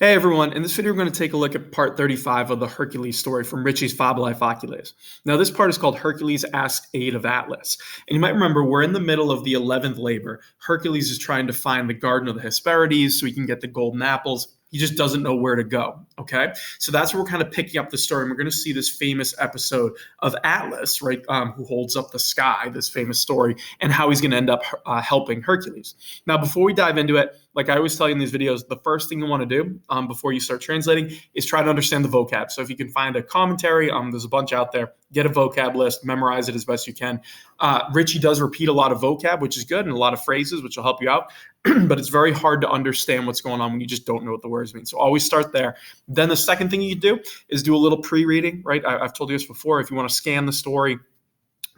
Hey everyone, in this video we're going to take a look at part 35 of the Hercules story from Ritchie's Fabulae Faciles. Now this part is called Hercules Asks Aid of Atlas. And you might remember we're in the middle of the 11th labor. Hercules is trying to find the Garden of the Hesperides so he can get the golden apples. He just doesn't know where to go, okay? So that's where we're kind of picking up the story. And we're going to see this famous episode of Atlas, right, who holds up the sky, this famous story, and how he's going to end up helping Hercules. Now, before we dive into it, like I always tell you in these videos, the first thing you want to do before you start translating is try to understand the vocab. So if you can find a commentary, there's a bunch out there, get a vocab list, memorize it as best you can. Ritchie does repeat a lot of vocab, which is good, and a lot of phrases, which will help you out. But it's very hard to understand what's going on when you just don't know what the words mean. So always start there. Then the second thing you can do is do a little pre-reading, right? I've told you this before. If you want to scan the story,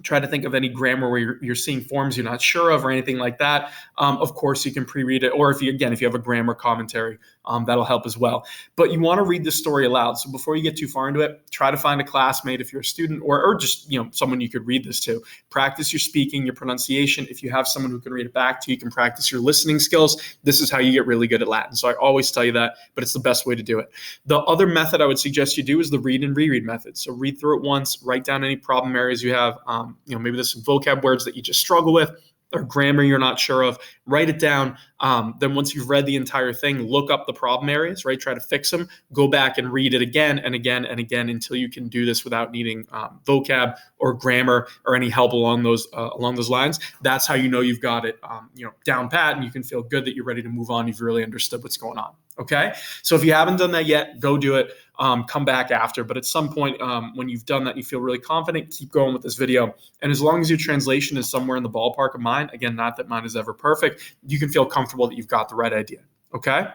try to think of any grammar where you're seeing forms you're not sure of or anything like that. Of course, you can pre-read it. Or if you have a grammar commentary, that'll help as well. But you want to read the story aloud. So before you get too far into it, try to find a classmate if you're a student or just someone you could read this to. Practice your speaking, your pronunciation. If you have someone who can read it back to you, you can practice your listening skills. This is how you get really good at Latin. So I always tell you that, but it's the best way to do it. The other method I would suggest you do is the read and reread method. So read through it once, write down any problem areas you have. Maybe there's some vocab words that you just struggle with or grammar you're not sure of, write it down. Then once you've read the entire thing, look up the problem areas, right? Try to fix them, go back and read it again and again and again until you can do this without needing vocab or grammar or any help along those lines. That's how you know you've got it down pat and you can feel good that you're ready to move on. You've really understood what's going on. Okay, so if you haven't done that yet, go do it. Come back after. But at some point when you've done that and you feel really confident, keep going with this video. And as long as your translation is somewhere in the ballpark of mine, again, not that mine is ever perfect, you can feel comfortable that you've got the right idea. Okay?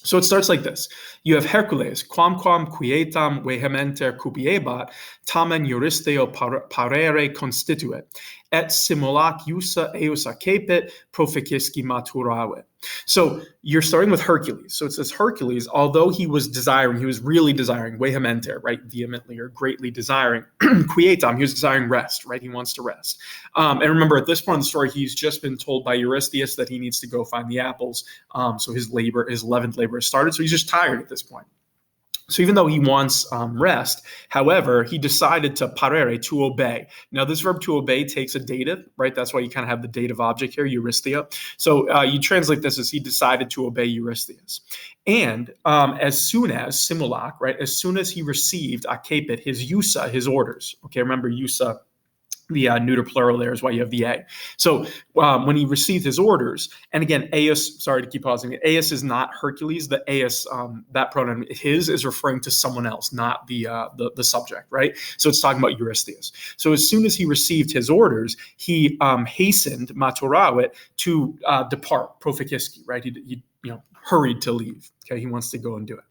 So it starts like this. You have Hercules, quamquam quietam vehementer cupiebat, tamen juristeo parere constituet, et simulac iusa eus accepit proficisci maturavit. So you're starting with Hercules. So it says Hercules, although he was really desiring, vehementer, right, vehemently or greatly desiring, quietam, he was desiring rest, right? He wants to rest. And remember, at this point in the story, he's just been told by Eurystheus that he needs to go find the apples. So his 11th labor has started. So he's just tired at this point. So even though he wants rest, however, he decided to parere, to obey. Now, this verb to obey takes a dative, right? That's why you kind of have the dative object here, Eurysthea. So you translate this as he decided to obey Eurystheus. And as soon as, simulac, right? As soon as he received accepit, his iusa, his orders. Okay, remember iusa, the neuter plural there is why you have the A. So when he received his orders, and again, Eus, sorry to keep pausing, Eus is not Hercules. The Eus, that pronoun, his, is referring to someone else, not the subject, right? So it's talking about Eurystheus. So as soon as he received his orders, he hastened, maturavit, to depart, proficisci, right? He hurried to leave. Okay, he wants to go and do it.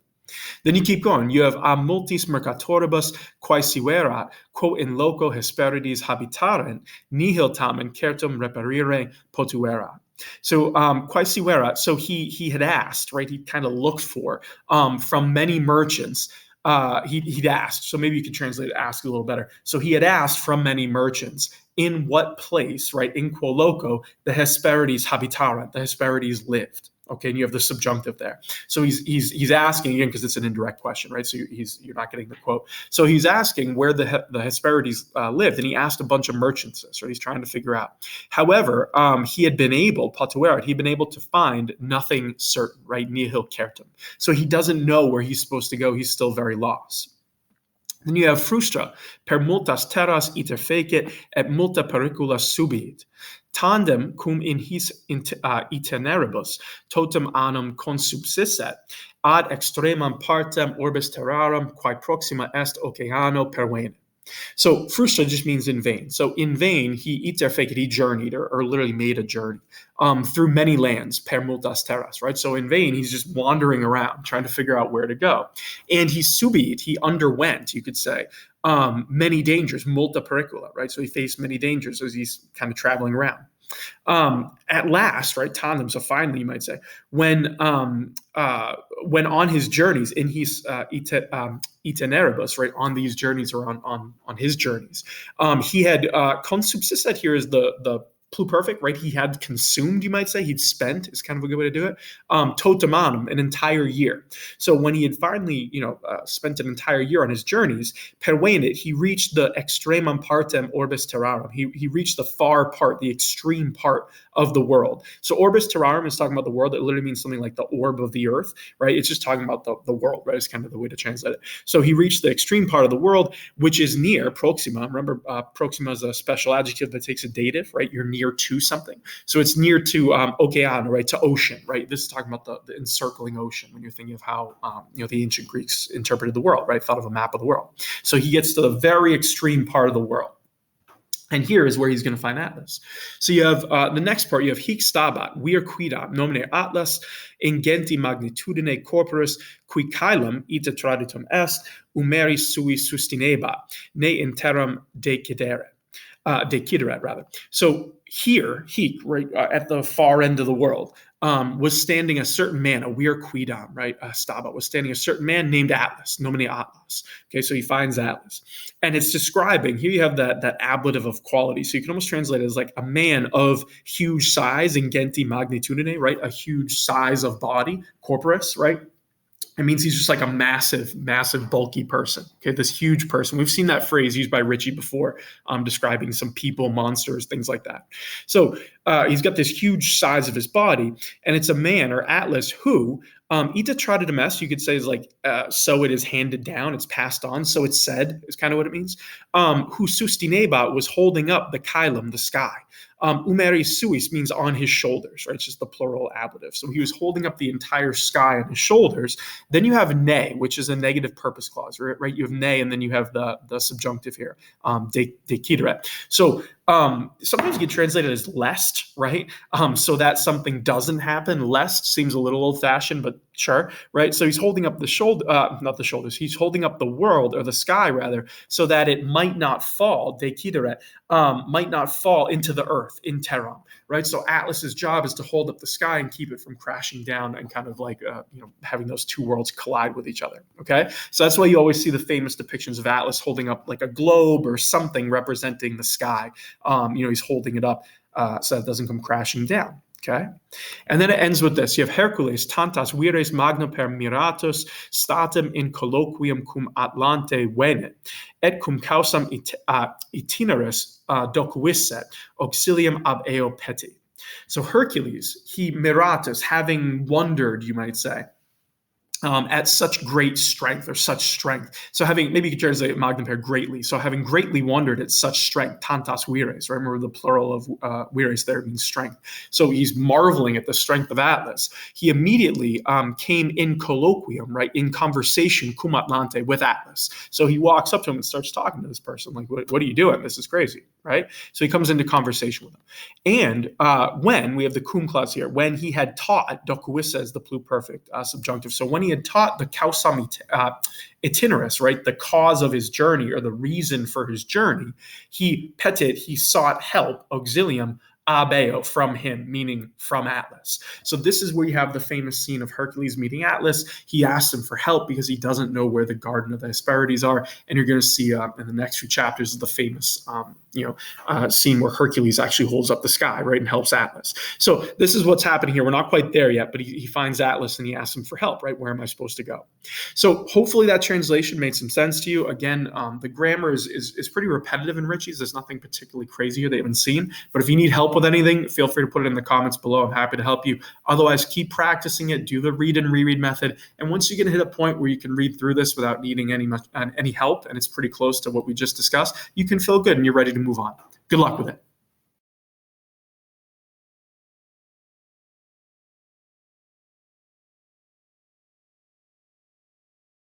Then you keep going. You have a multis mercatoribus quae siverat, quo in loco Hesperides habitarent, nihil tamen certum reperire potuerat. So quae siverat, so he had asked, right? He kind of looked for from many merchants. He'd asked, so maybe you could translate ask a little better. So he had asked from many merchants in what place, right? In quo loco the Hesperides habitarent, the Hesperides lived. Okay, and you have the subjunctive there. So he's asking again because it's an indirect question, right? So you're not getting the quote. So he's asking where the Hesperides lived, and he asked a bunch of merchants this, right? He's trying to figure out. However, he had been able, patuerat, he'd been able to find nothing certain, right? Nihil certum. So he doesn't know where he's supposed to go. He's still very lost. Then you have frustra, per multas terras iter fecit, et multa pericula subit. Tandem cum in his itineribus totum annum consubsisset, ad extremam partem orbis terrarum, quae proxima est oceano pervene. So frustra just means in vain. So in vain, he journeyed or literally made a journey through many lands, per multas terras, right? So in vain, he's just wandering around trying to figure out where to go. And he underwent, you could say, many dangers, multa pericula, right? So he faced many dangers as he's kind of traveling around. At last, right, tandem, so finally, you might say, when on his journeys, in his itineribus, right, on these journeys or on his journeys, he had consubsistet here is the Pluperfect, right? He had consumed, you might say. He'd spent, is kind of a good way to do it. Totamanum, an entire year. So when he had finally, spent an entire year on his journeys, pervenit, he reached the extremum partem orbis terrarum. He reached the far part, the extreme part of the world. So orbis terrarum is talking about the world. It literally means something like the orb of the earth, right? It's just talking about the world, right? It's kind of the way to translate it. So he reached the extreme part of the world, which is near, proxima. Remember, proxima is a special adjective that takes a dative, right? You're near to something. So it's near to ocean, right? To ocean, right? This is talking about the encircling ocean when you're thinking of how, the ancient Greeks interpreted the world, right? Thought of a map of the world. So he gets to the very extreme part of the world. And here is where he's going to find Atlas. So you have the next part, you have hic stabat, vir quidam, nomine Atlas, ingenti magnitudine corporis, qui caelum ita traditum est, umeri sui sustineba, ne interum decideret rather. So here, hic, right, at the far end of the world, was standing a certain man, a vir quidam, right? Stabat was standing a certain man named Atlas, nomine Atlas. Okay, so he finds Atlas. And it's describing, here you have that ablative of quality. So you can almost translate it as like a man of huge size, ingenti magnitudine, right? A huge size of body, corporis, right? It means he's just like a massive, massive, bulky person. Okay, this huge person. We've seen that phrase used by Ritchie before, describing some people, monsters, things like that. So he's got this huge size of his body, and it's a man or Atlas who, ita traditum est, you could say is like, so it is handed down, it's passed on, so it's said, is kind of what it means. Who sustineba was holding up the caelum, the sky. Umeri suis means on his shoulders, right? It's just the plural ablative. So he was holding up the entire sky on his shoulders. Then you have ne, which is a negative purpose clause, right? You have ne, and then you have the subjunctive here, decideret. So sometimes you get translated as lest, right? So that something doesn't happen. Lest seems a little old-fashioned, but sure, right? So he's holding up the shoulder, not the shoulders. He's holding up the world, or the sky rather, so that it might not fall, decideret, might not fall into the earth, in terram, right? So Atlas's job is to hold up the sky and keep it from crashing down and kind of like, having those two worlds collide with each other, okay? So that's why you always see the famous depictions of Atlas holding up like a globe or something representing the sky. He's holding it up so that it doesn't come crashing down. Okay, and then it ends with this. You have Hercules, tantas vires magno per miratus statum in colloquium cum Atlante venet, et cum causam itineris docuisset, auxilium ab eo peti. So Hercules, he miratus, having wondered, you might say, at such great strength, or such strength. So having, maybe you could translate magnum per greatly. So having greatly wondered at such strength, tantas vires, right? Remember the plural of vires there means strength. So he's marveling at the strength of Atlas. He immediately came in colloquium, right? In conversation, cum Atlante, with Atlas. So he walks up to him and starts talking to this person. Like, what are you doing? This is crazy, right? So he comes into conversation with him. And when, we have the cum clause here, when he had taught, docuissa is the pluperfect subjunctive. So when he had taught the causam itineris, right, the cause of his journey, or the reason for his journey, he sought help, auxilium, ab eo, from him, meaning from Atlas. So this is where you have the famous scene of Hercules meeting Atlas. He asks him for help because he doesn't know where the Garden of the Hesperides are, and you're going to see in the next few chapters the famous scene where Hercules actually holds up the sky, right, and helps Atlas. So this is what's happening here. We're not quite there yet, but he finds Atlas and he asks him for help, right? Where am I supposed to go? So hopefully that translation made some sense to you. Again, the grammar is pretty repetitive in Ritchie's. There's nothing particularly crazy here that you haven't seen, but if you need help with anything, feel free to put it in the comments below. I'm happy to help you. Otherwise, keep practicing it. Do the read and reread method. And once you get to hit a point where you can read through this without needing any help, and it's pretty close to what we just discussed, you can feel good and you're ready to move on. Good luck with it.